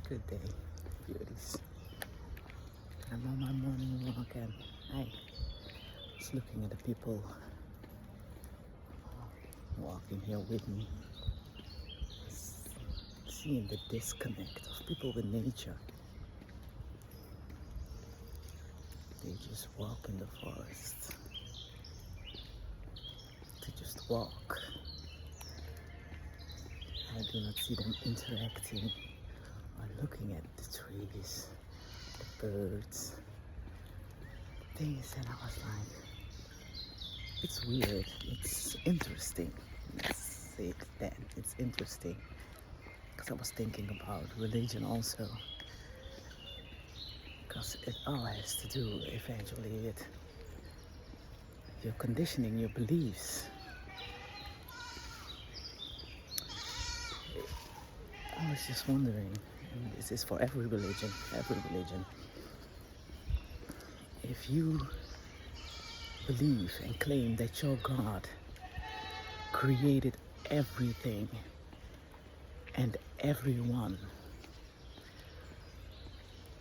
Good day, beauties. I'm on my morning walk and I was looking at the people walking here with me, seeing the disconnect of people with nature. They just walk in the forest to just walk. I do not see them interacting or looking at the trees, the birds, things, and I was like, it's weird, it's interesting. Let's say that it's interesting because I was thinking about religion also, because it all has to do eventually with your conditioning, your beliefs. I was just wondering, and this is for every religion, if you believe and claim that your God created everything and everyone,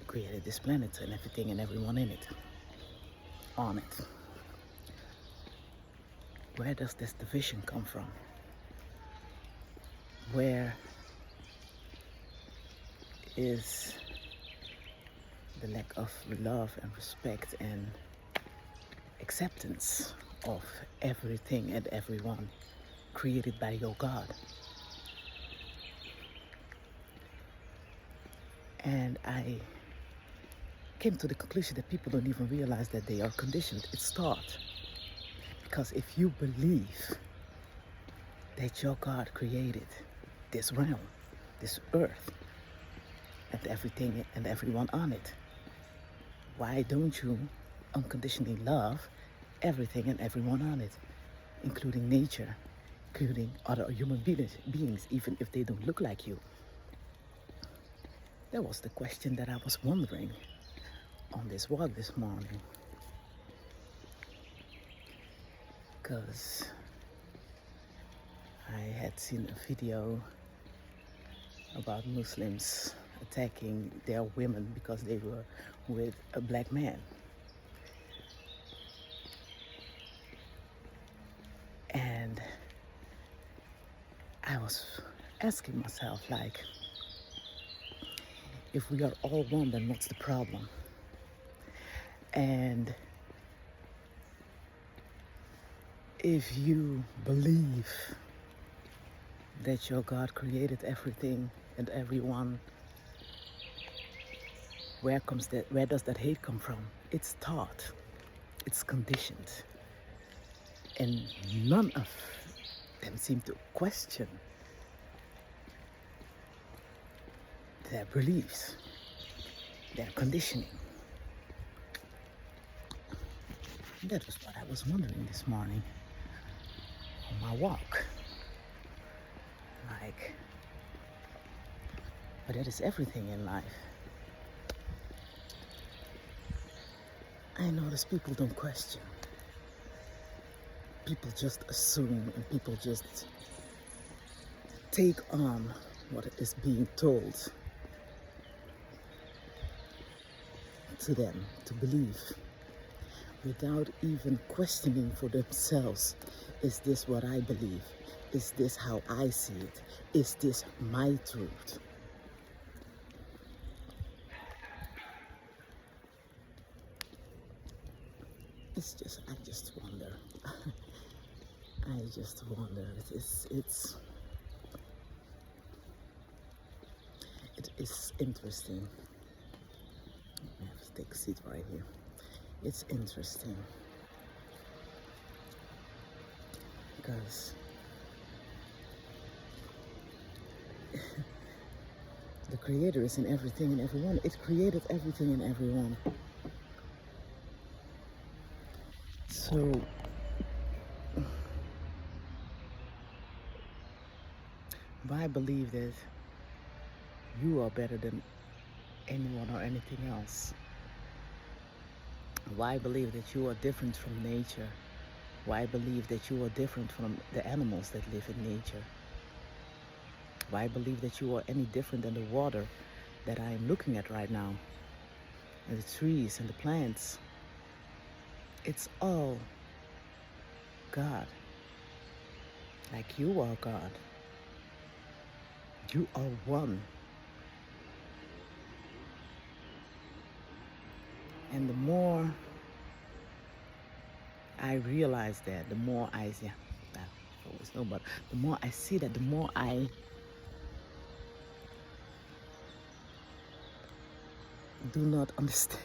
created this planet and everything and everyone in it, on it, where does this division come from? Where is the lack of love and respect and acceptance of everything and everyone created by your God? And I came to the conclusion that people don't even realize that they are conditioned. It's taught. Because if you believe that your God created this realm, this earth, and everything and everyone on it, why don't you unconditionally love everything and everyone on it, including nature, including other human beings, even if they don't look like you? That was the question that I was wondering on this walk this morning. Because I had seen a video about Muslims attacking their women because they were with a black man. And I was asking myself, like, if we are all one, then what's the problem? And if you believe that your God created everything and everyone, where does that hate come from? It's taught, it's conditioned, and none of them seem to question their beliefs, their conditioning. That was what I was wondering this morning on my walk. Like, but that is everything in life. I notice people don't question. People just assume and people just take on what is being told to them to believe without even questioning for themselves, is this what I believe? Is this how I see it? Is this my truth? I just wonder. I just wonder. It is interesting. I have to take a seat right here. It's interesting because the Creator is in everything and everyone. It created everything and everyone. So why believe that you are better than anyone or anything else? Why believe that you are different from nature? Why believe that you are different from the animals that live in nature? Why believe that you are any different than the water that I am looking at right now, and the trees and the plants, it's all God. Like you are God. You are one. And the more I realize that, the more I see, always know, but the more I see that, the more I do not understand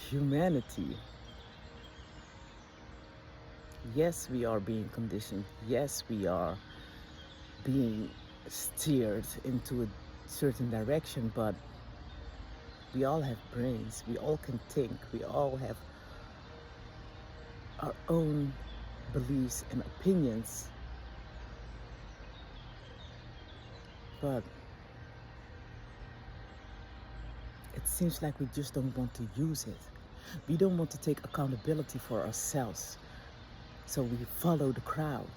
humanity. Yes, we are being conditioned. Yes, we are being steered into a certain direction, but we all have brains. We all can think. We all have our own beliefs and opinions. But it seems like we just don't want to use it. We don't want to take accountability for ourselves. So we follow the crowd.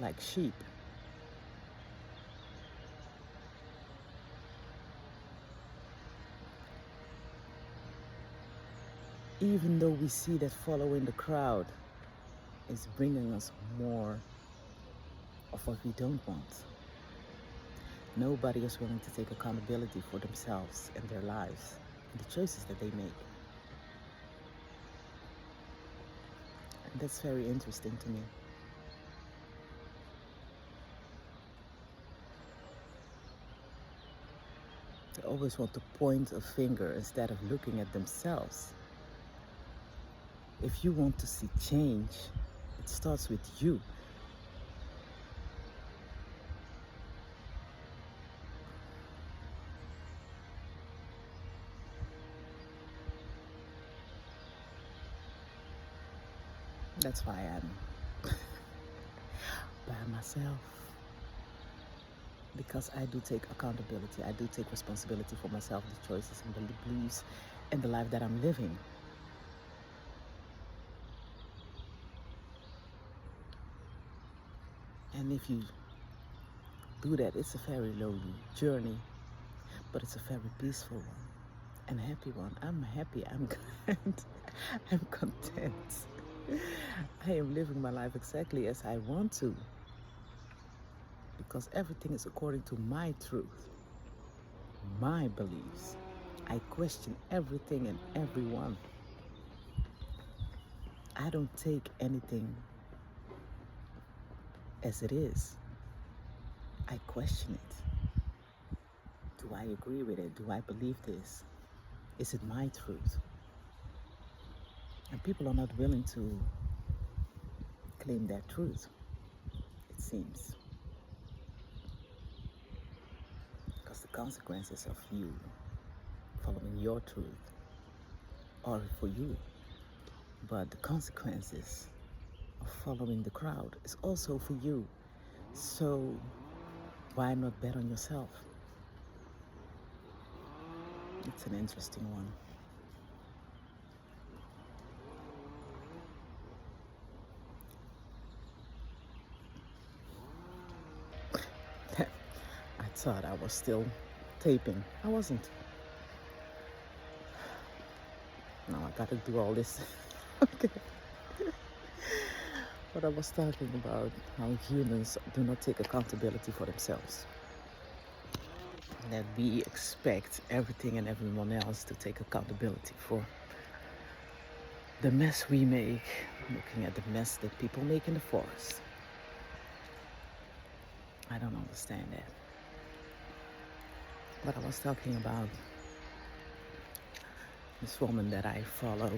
Like sheep. Even though we see that following the crowd is bringing us more of what we don't want. Nobody is willing to take accountability for themselves and their lives and the choices that they make. And that's very interesting to me. They always want to point a finger instead of looking at themselves. If you want to see change, it starts with you. That's why I'm by myself. Because I do take accountability. I do take responsibility for myself, the choices and the beliefs and the life that I'm living. And if you do that, it's a very lonely journey, but it's a very peaceful one and a happy one. I'm happy, I'm glad, I'm content. I am living my life exactly as I want to, because everything is according to my truth, my beliefs. I question everything and everyone. I don't take anything as it is. I question it. Do I agree with it? Do I believe this? Is it my truth? And people are not willing to claim that truth, it seems. Because the consequences of you following your truth are for you. But the consequences of following the crowd is also for you. So why not bet on yourself? It's an interesting one. I thought I was still taping. I wasn't. Now I gotta do all this. Okay. But I was talking about how humans do not take accountability for themselves. That we expect everything and everyone else to take accountability for the mess we make, looking at the mess that people make in the forest. I don't understand that. But I was talking about this woman that I follow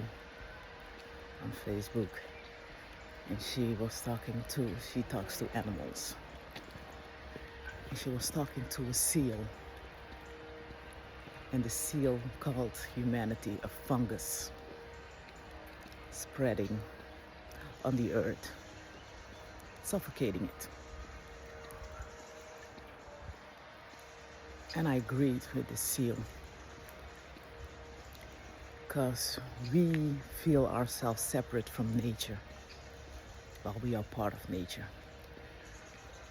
on Facebook. And she talks to animals. And she was talking to a seal. And the seal called humanity a fungus spreading on the earth, suffocating it. And I agreed with the seal, because we feel ourselves separate from nature. Well, we are part of nature,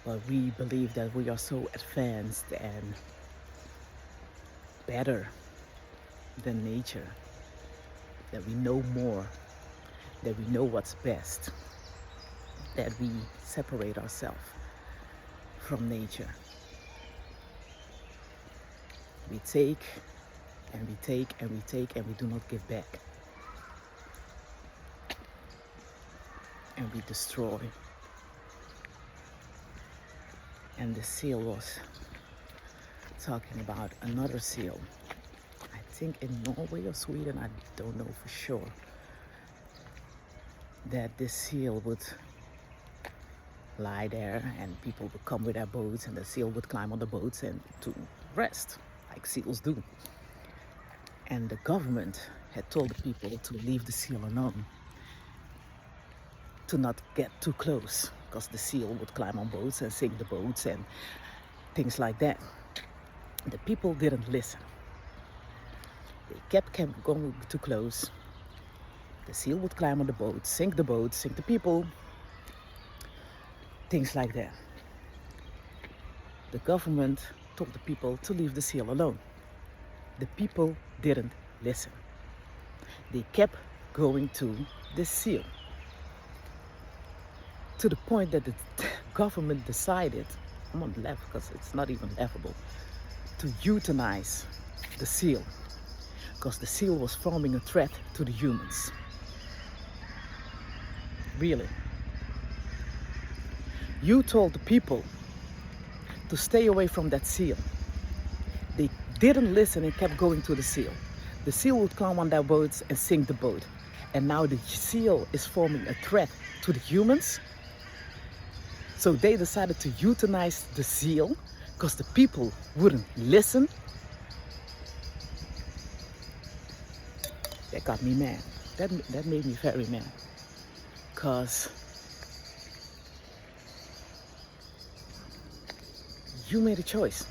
but we believe that we are so advanced and better than nature, that we know more, that we know what's best, that we separate ourselves from nature. We take and we take and we take and we do not give back. And we destroy. And the seal was talking about another seal. I think in Norway or Sweden, I don't know for sure, that this seal would lie there and people would come with their boats and the seal would climb on the boats and to rest, like seals do. And the government had told the people to leave the seal alone, to not get too close, because the seal would climb on boats and sink the boats and things like that. The people didn't listen. They kept going too close. The seal would climb on the boat, sink the people, things like that. The government told the people to leave the seal alone. The people didn't listen. They kept going to the seal, to the point that the government decided, I'm on the left because it's not even laughable, to euthanize the seal, because the seal was forming a threat to the humans. Really. You told the people to stay away from that seal. They didn't listen and kept going to the seal. The seal would climb on their boats and sink the boat. And now the seal is forming a threat to the humans. So they decided to euthanize the seal because the people wouldn't listen. That got me mad. That made me very mad. Because you made a choice.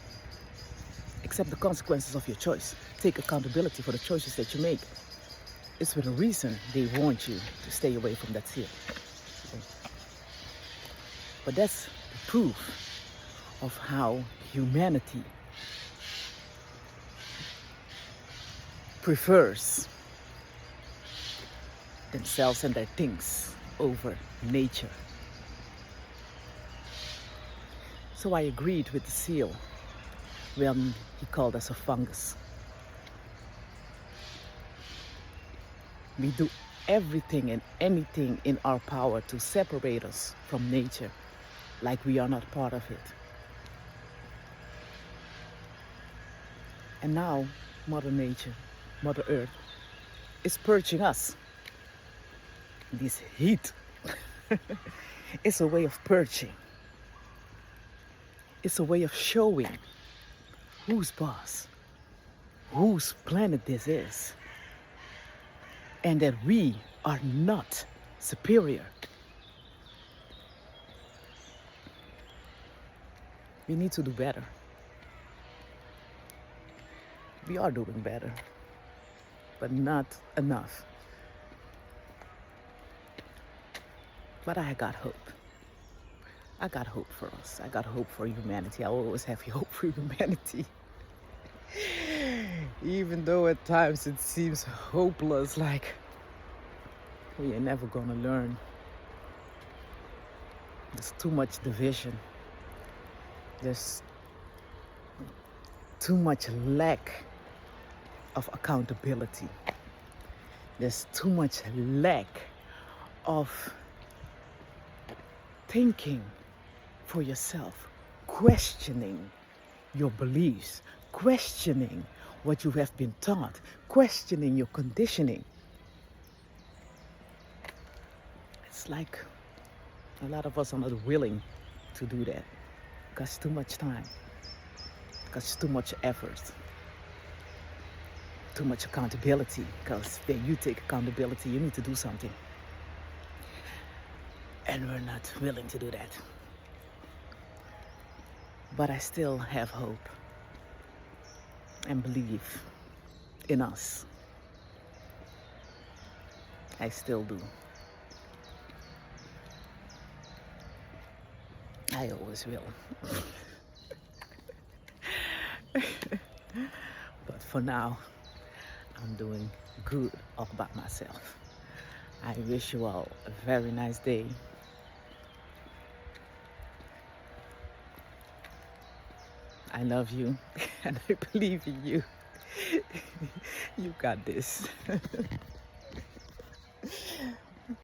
Accept the consequences of your choice. Take accountability for the choices that you make. It's for the reason they want you to stay away from that seal. But that's the proof of how humanity prefers themselves and their things over nature. So I agreed with the seal when he called us a fungus. We do everything and anything in our power to separate us from nature, like we are not part of it. And now, Mother Nature, Mother Earth, is purging us. This heat is a way of purging. It's a way of showing who's boss, whose planet this is, and that we are not superior. We need to do better. We are doing better, but not enough. But I got hope. I got hope for us. I got hope for humanity. I always have hope for humanity. Even though at times it seems hopeless, like we are never gonna learn. There's too much division. There's too much lack of accountability. There's too much lack of thinking for yourself, questioning your beliefs, questioning what you have been taught, questioning your conditioning. It's like a lot of us are not willing to do that. It costs too much time, it costs too much effort, too much accountability, because when you take accountability, you need to do something. And we're not willing to do that. But I still have hope and believe in us. I still do. I always will. But for now, I'm doing good all by myself. I wish you all a very nice day. I love you and I believe in you. You got this.